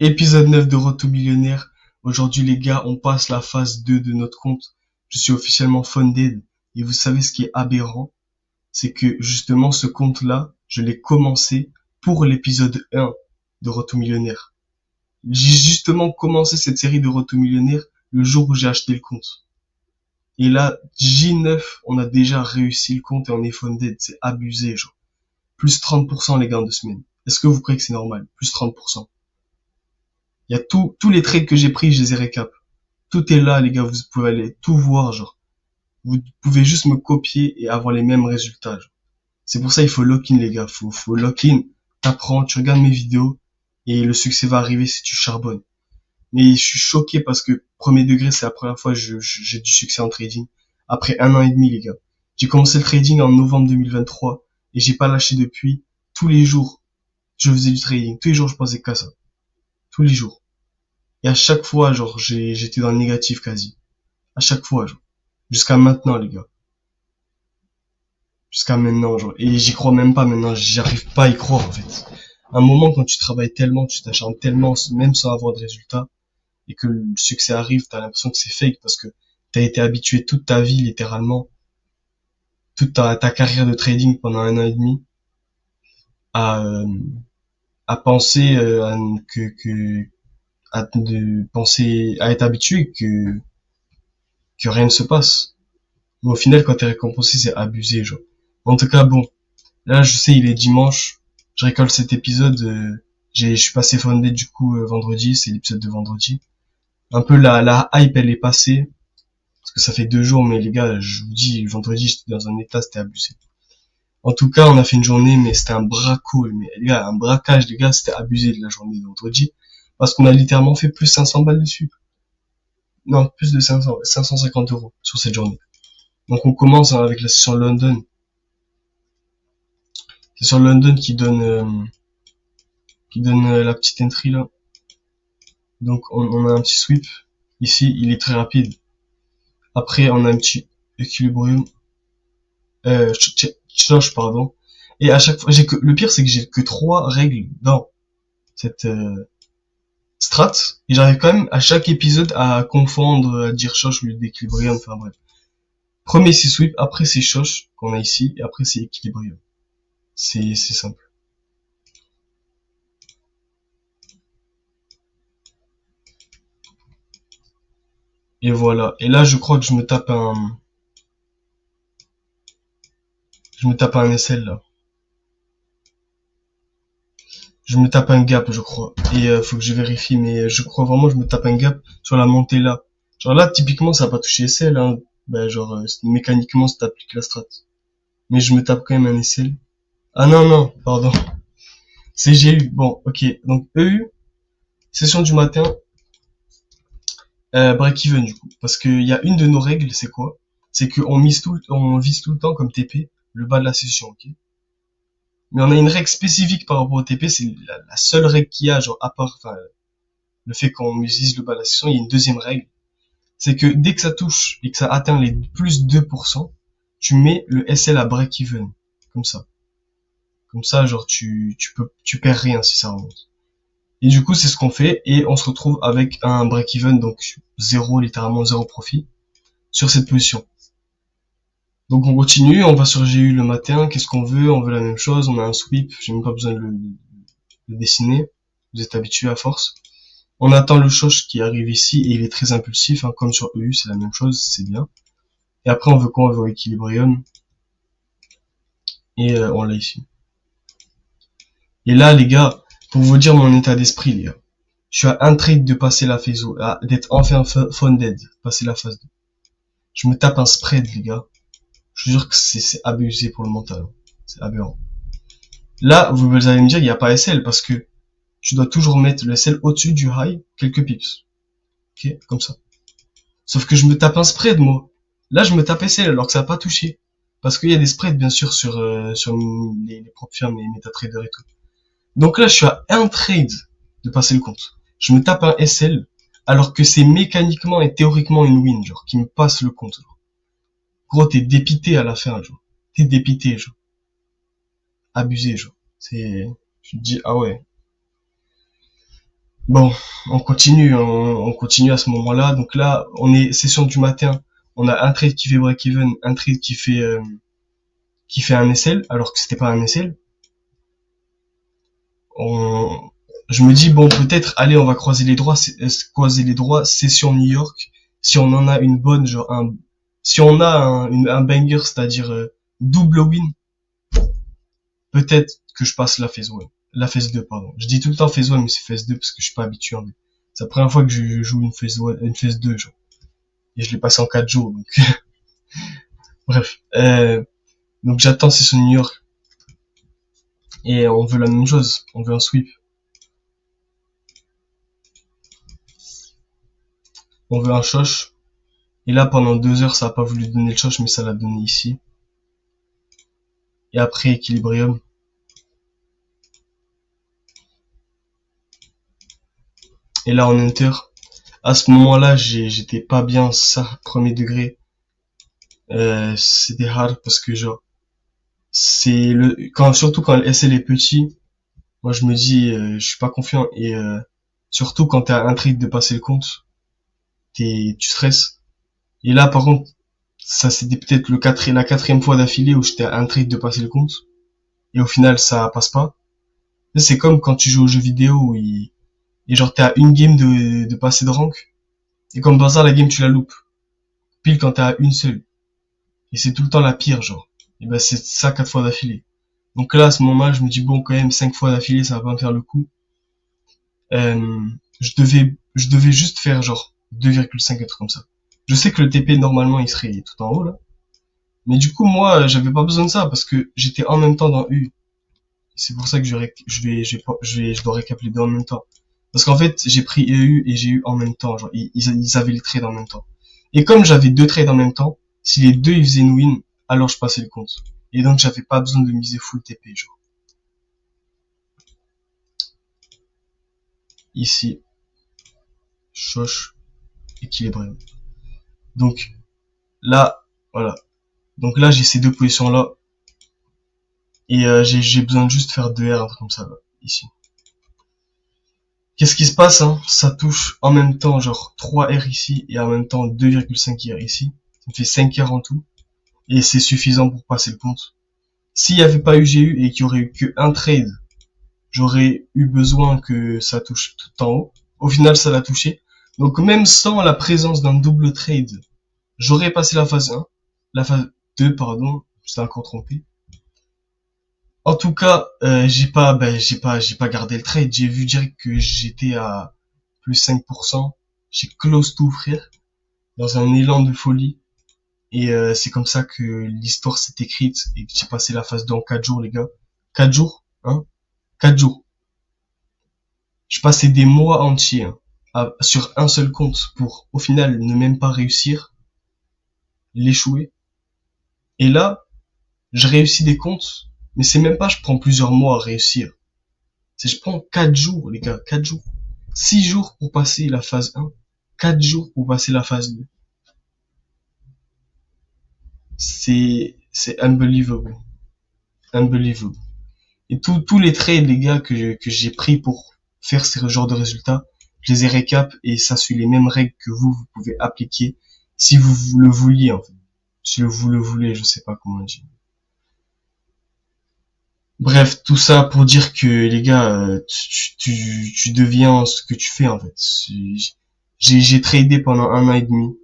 Épisode 9 de Road to Millionnaire. Aujourd'hui les gars, on passe la phase 2 de notre compte. Je suis officiellement funded. Et vous savez ce qui est aberrant? C'est que justement ce compte-là, je l'ai commencé pour l'épisode 1 de Road to Millionnaire. J'ai justement commencé cette série de Road to Millionnaire le jour où j'ai acheté le compte. Et là, J9, on a déjà réussi le compte et on est funded. C'est abusé, genre. Plus 30% les gars en 2 semaines. Est-ce que vous croyez que c'est normal? Plus 30%. Il y a tous les trades que j'ai pris, je les ai récap. Tout est là, les gars, vous pouvez aller tout voir, genre. Vous pouvez juste me copier et avoir les mêmes résultats, genre. C'est pour ça, il faut lock-in, les gars. Faut lock-in. T'apprends, tu regardes mes vidéos et le succès va arriver si tu charbonnes. Mais je suis choqué parce que premier degré, c'est la première fois que j'ai du succès en trading. Après 1 an et demi, les gars. J'ai commencé le trading en novembre 2023 et j'ai pas lâché depuis. Tous les jours, je faisais du trading. Tous les jours, je pensais qu'à ça. Tous les jours. Et à chaque fois, genre, j'étais dans le négatif quasi. À chaque fois, genre. Jusqu'à maintenant, les gars. Jusqu'à maintenant, genre. Et j'y crois même pas maintenant. J'arrive pas à y croire, en fait. À un moment, quand tu travailles tellement, tu t'acharnes tellement, même sans avoir de résultats, et que le succès arrive, t'as l'impression que c'est fake parce que t'as été habitué toute ta vie, littéralement, toute ta carrière de trading pendant 1 an et demi, à, euh, à penser, de penser, à être habitué que rien ne se passe. Mais au final, quand t'es récompensé, c'est abusé, genre. En tout cas, bon. Là, je sais, il est dimanche. Je récolte cet épisode. Je suis passé funded du coup vendredi. C'est l'épisode de vendredi. Un peu la hype, elle est passée. Parce que ça fait 2 jours, mais les gars, je vous dis, vendredi, j'étais dans un état, c'était abusé. En tout cas, on a fait une journée, mais c'était un braco. Mais les gars, un braquage, les gars, c'était abusé de la journée de vendredi. Parce qu'on a littéralement fait plus 500 balles dessus. Non, plus de 500, 550 euros sur cette journée. Donc on commence avec la session London. C'est sur London qui donne la petite entry là. Donc on a un petit sweep. Ici, il est très rapide. Après, on a un petit Equilibrium. Choche, pardon. Et à chaque fois, le pire, c'est que j'ai que 3 règles dans cette strat. Et j'arrive quand même à chaque épisode à confondre, à dire Choche au lieu d'Equilibrium. Enfin bref. Premier, c'est sweep. Après, c'est Choche qu'on a ici. Et après, c'est Equilibrium. C'est simple. Et voilà. Et là, je crois que je me tape un SL là. Je me tape un gap, je crois. Et faut que je vérifie, mais je crois vraiment que je me tape un gap sur la montée là. Genre là, typiquement, ça va pas toucher SL, hein. Ben genre, mécaniquement, ça t'applique la strat. Mais je me tape quand même un SL. Ah non, non, pardon. C'est GU. Bon, ok. Donc EU, session du matin, break-even du coup. Parce qu'il y a une de nos règles, c'est quoi? C'est qu'on on vise tout le temps comme TP le bas de la session, ok? Mais on a une règle spécifique par rapport au TP, c'est la seule règle qu'il y a, genre à part, enfin, le fait qu'on utilise le bas de la session, il y a une deuxième règle. C'est que dès que ça touche et que ça atteint les plus 2%, tu mets le SL à break-even. Comme ça. Comme ça, genre, tu perds rien si ça remonte. Et du coup, c'est ce qu'on fait et on se retrouve avec un break-even, donc zéro, littéralement zéro profit sur cette position. Donc on continue, on va sur GU le matin, qu'est-ce qu'on veut? On veut la même chose, on a un sweep, j'ai même pas besoin de le dessiner, vous êtes habitués à force. On attend le shosh qui arrive ici et il est très impulsif, hein, comme sur EU, c'est la même chose, c'est bien. Et après on veut quoi? On veut Equilibrium et on l'a ici. Et là les gars, pour vous dire mon état d'esprit les gars, je suis à un trade de passer la phase, d'être enfin funded, passer la phase 2. Je me tape un spread les gars, je vous jure que c'est abusé pour le mental, c'est aberrant. Là, vous allez me dire, il n'y a pas SL parce que tu dois toujours mettre le SL au-dessus du high, quelques pips. Ok, comme ça. Sauf que je me tape un spread, moi. Là, je me tape SL alors que ça n'a pas touché. Parce qu'il y a des spreads, bien sûr, sur les propres firmes, les MetaTrader et tout. Donc là, je suis à un trade de passer le compte. Je me tape un SL alors que c'est mécaniquement et théoriquement une win, genre, qui me passe le compte. Genre. Gros, t'es dépité à la fin, genre. T'es dépité, genre. Abusé, genre. Je te dis, ah ouais. Bon, on continue à ce moment-là. Donc là, on est session du matin. On a un trade qui fait break-even, un trade qui fait un SL, alors que c'était pas un SL. On, je me dis bon, peut-être, allez, on va croiser les droits, session New York. Si on en a une bonne, si on a un banger, c'est-à-dire double win, peut-être que je passe la phase 2, pardon. Je dis tout le temps phase 1, mais c'est phase 2 parce que je suis pas habitué en fait. C'est la première fois que je joue une phase 2, genre. Et je l'ai passé en 4 jours, donc. Bref. Donc j'attends session New York. Et on veut la même chose. On veut un sweep. On veut un choche. Et là, pendant 2 heures, ça a pas voulu donner le choche, mais ça l'a donné ici. Et après, équilibrium. Et là, en enter. À ce moment-là, j'étais pas bien, ça, premier degré. C'était hard parce que genre, surtout quand le SL est petit, moi je me dis, je suis pas confiant et surtout quand t'as un trade de passer le compte, tu stresses. Et là, par contre, ça c'était peut-être la quatrième fois d'affilée où j'étais à un trade de passer le compte et au final ça passe pas. C'est comme quand tu joues aux jeux vidéo et genre t'es à une game de passer de rank et comme par hasard la game tu la loupes pile quand t'es à une seule et c'est tout le temps la pire genre. Et ben c'est ça 4 fois d'affilée. Donc là à ce moment-là je me dis bon quand même 5 fois d'affilée ça va pas me faire le coup. Euh, je devais juste faire genre 2,5 être comme ça. Je sais que le TP normalement il serait tout en haut là. Mais du coup moi j'avais pas besoin de ça parce que j'étais en même temps dans U. C'est pour ça que je dois récap les deux en même temps. Parce qu'en fait, j'ai pris EU et j'ai eu en même temps. Genre, ils avaient les trades en même temps. Et comme j'avais deux trades en même temps, si les deux ils faisaient une win, alors je passais le compte. Et donc j'avais pas besoin de miser full TP, genre. Ici, choche, équilibré. Donc là, voilà. Donc là, j'ai ces deux positions là. Et j'ai besoin de juste faire 2 R, un truc comme ça, là, ici. Qu'est-ce qui se passe, hein? Ça touche en même temps, genre 3 R ici et en même temps 2,5 R ici. Ça me fait 5 R en tout. Et c'est suffisant pour passer le compte. S'il n'y avait pas eu GU et qu'il y aurait eu que un trade, j'aurais eu besoin que ça touche tout en haut. Au final, ça l'a touché. Donc même sans la présence d'un double trade, j'aurais passé la phase 1. La phase 2, pardon. J'étais encore trompé. En tout cas, j'ai pas gardé le trade. J'ai vu direct que j'étais à plus 5%. J'ai close tout, frère, dans un élan de folie. Et c'est comme ça que l'histoire s'est écrite et que j'ai passé la phase 2 en 4 jours, les gars. 4 jours, hein? 4 jours. Je passais des mois entiers hein, sur un seul compte pour, au final, ne même pas réussir, l'échouer. Et là, je réussis des comptes, mais c'est même pas je prends plusieurs mois à réussir. C'est je prends 4 jours, les gars, 4 jours. 6 jours pour passer la phase 1, 4 jours pour passer la phase 2. C'est unbelievable. Unbelievable. Et tous les trades, les gars, que j'ai pris pour faire ce genre de résultats, je les ai récap et ça suit les mêmes règles que vous pouvez appliquer si vous le vouliez, en fait. Si vous le voulez, je sais pas comment dire. Bref, tout ça pour dire que les gars, tu deviens ce que tu fais en fait. J'ai tradé pendant 1 an et demi,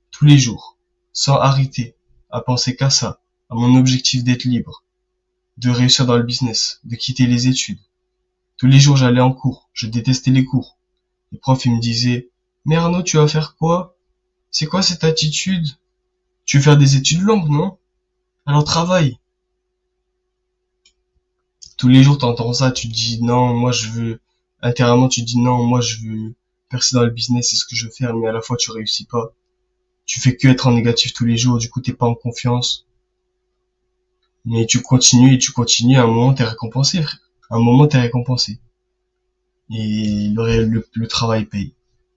tous les jours, sans arrêter, à penser qu'à ça, à mon objectif d'être libre, de réussir dans le business, de quitter les études. Tous les jours j'allais en cours, je détestais les cours. Les profs ils me disaient, mais Arnaud tu vas faire quoi? C'est quoi cette attitude? Tu veux faire des études longues, non? Alors travaille. Tous les jours t'entends ça, tu te dis non, moi je veux, intérieurement tu te dis non, moi je veux percer dans le business, c'est ce que je veux faire, mais à la fois tu réussis pas. Tu fais que être en négatif tous les jours, du coup t'es pas en confiance. Mais tu continues et tu continues, à un moment t'es récompensé, frère. À un moment t'es récompensé. Et le travail paye.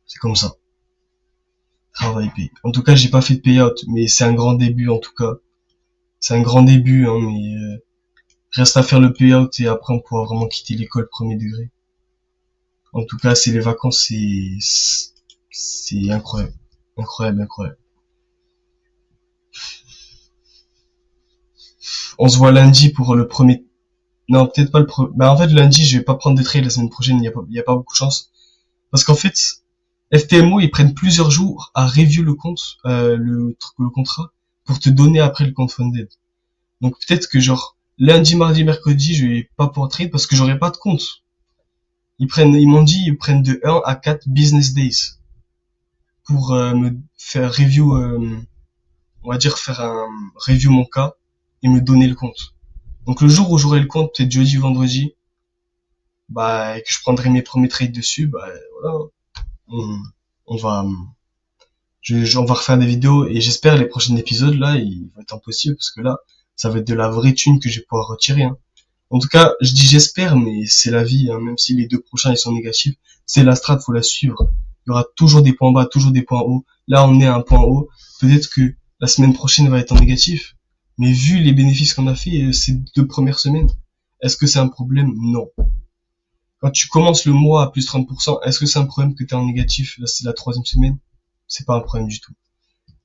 C'est comme ça. Travail paye. En tout cas, j'ai pas fait de payout, mais c'est un grand début en tout cas. C'est un grand début, hein, mais reste à faire le payout et après on pourra vraiment quitter l'école premier degré. En tout cas, c'est les vacances, c'est incroyable. Incroyable, incroyable. On se voit lundi pour le premier. Non, peut-être pas le premier. Bah, en fait, lundi, je vais pas prendre de trade la semaine prochaine. Il y a pas beaucoup de chance. Parce qu'en fait, FTMO, ils prennent plusieurs jours à review le compte, le contrat, pour te donner après le compte funded. Donc peut-être que genre, lundi, mardi, mercredi, je vais pas pouvoir trade parce que j'aurai pas de compte. Ils m'ont dit, ils prennent de 1 à 4 business days pour me faire review, on va dire faire un review mon cas et me donner le compte. Donc le jour où j'aurai le compte, peut-être jeudi, vendredi, bah, et que je prendrai mes premiers trades dessus, bah, voilà, on, on va, on va refaire des vidéos et j'espère les prochains épisodes là, ils vont être impossibles parce que là, ça va être de la vraie thune que je vais pouvoir retirer, hein. En tout cas, je dis j'espère, mais c'est la vie, hein, même si les deux prochains ils sont négatifs, c'est la strat, faut la suivre. Il y aura toujours des points bas, toujours des points hauts. Là, on est à un point haut. Peut-être que la semaine prochaine va être en négatif. Mais vu les bénéfices qu'on a fait ces 2 premières semaines, est-ce que c'est un problème? Non. Quand tu commences le mois à plus 30%, est-ce que c'est un problème que tu es en négatif? Là, c'est la troisième semaine. C'est pas un problème du tout.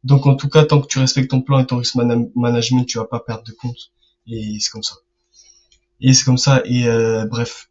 Donc, en tout cas, tant que tu respectes ton plan et ton risk management, tu vas pas perdre de compte. Et c'est comme ça. Et bref.